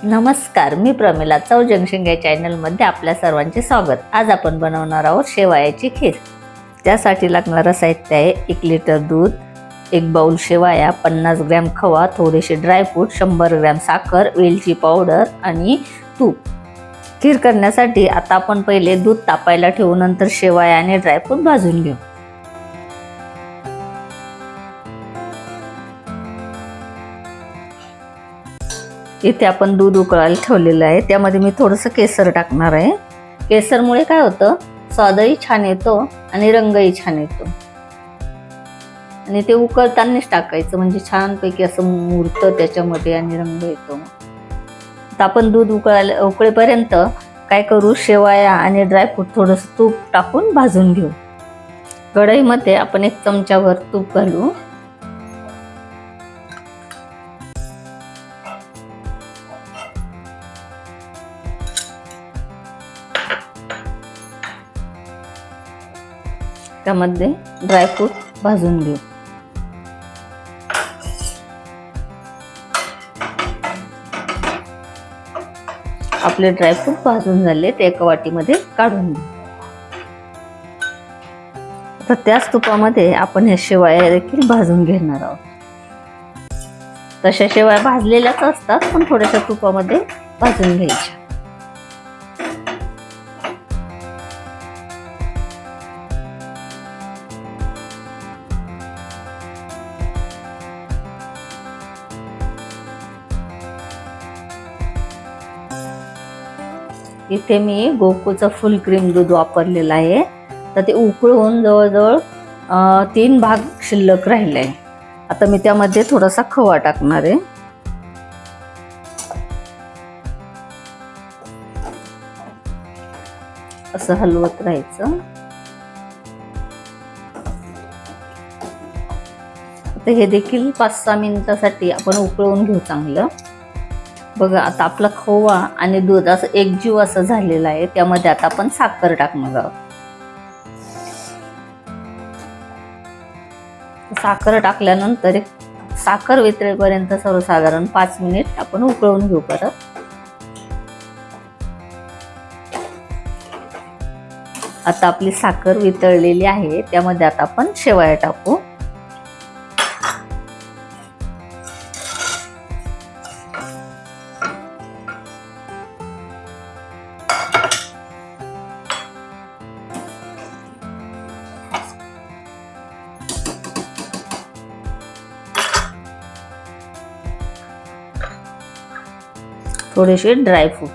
नमस्कार, मी प्रमिला. चव जंक्शन या चॅनलमध्ये आपल्या सर्वांचे स्वागत. आज आपण बनवणार आहोत शेवयाची खीर. त्यासाठी लागणारं साहित्य आहे 1 लिटर दूध, 1 बाउल शेवया, 50 ग्रॅम खवा, थोडेसे ड्रायफ्रूट, 100 ग्रॅम साखर, वेलची पावडर आणि तूप. खीर करण्यासाठी आता आपण पहिले दूध तापायला ठेवू, नंतर शेवया आणि ड्रायफ्रूट भाजून घेऊ. इथे आपण दूध उकळायला ठेवलेलं आहे. त्यामध्ये मी थोडंसं केसर टाकणार आहे. केसरमुळे काय होतं, स्वादही छान येतो आणि रंगही छान येतो. आणि ते उकळतानाच टाकायचं, म्हणजे छानपैकी असं मुरतं त्याच्यामध्ये आणि रंग येतो. आता आपण दूध उकळेपर्यंत काय करू, शेवया आणि ड्रायफ्रूट थोडंसं तूप टाकून भाजून घेऊ. कढईमध्ये आपण 1 चमचाभर तूप घालू. त्यामध्ये ड्रायफ्रूट भाजून घेऊ. आपले ड्रायफ्रूट भाजून झाले, ते एका वाटीमध्ये काढून घेऊ. आता त्याच तुपामध्ये आपण हे शेवया देखील भाजून घेणार आहोत. तशा शेवया भाजलेल्याच असतात, पण थोड्याशा तुपामध्ये भाजून घ्यायच्या. इथे मी गोकुळचं फुल क्रीम दूध वापरलेलं आहे. तर ते उकळून जवळजवळ 3 भाग शिल्लक राहिले आहे. आता मी त्यामध्ये थोडासा खवा टाकणार आहे. असं हलवत राहायचं. आता हे देखील 5-6 मिनिटासाठी आपण उकळून घेऊ चांगलं. बघा, आता आपला खवा आणि दूध असं एकजीव असं झालेलं आहे. त्यामध्ये आता आपण साखर टाकणार आहोत. साखर टाकल्यानंतर साखर वितळेपर्यंत सर्वसाधारण 5 मिनिट आपण उकळून घेऊ परत. आता आपली साखर वितळलेली आहे. त्यामध्ये आता आपण शेवया टाकू. थोडेसे ड्रायफ्रूट.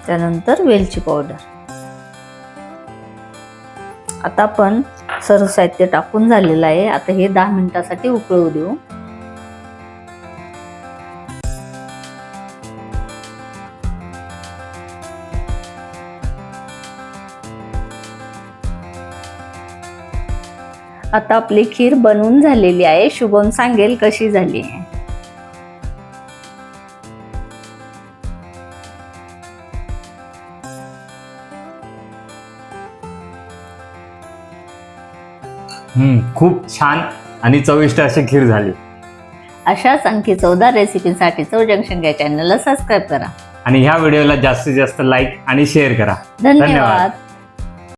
त्यानंतर वेलची पावडर. आता आपण सर्व साहित्य टाकून झालेलं आहे. आता हे 10 मिनिटासाठी उकळू देऊ. आता आपली खीर बनवून झालेली आहे. शुभम सांगेल कशी झाली आहे. खूप छान आणि चविष्ट अशी खीर झाली. अशाच आणखी 14 रेसिपींसाठी चव जंक्शन या चॅनलला सबस्क्राईब करा आणि ह्या व्हिडिओला जास्तीत जास्त लाईक आणि शेअर करा. धन्यवाद.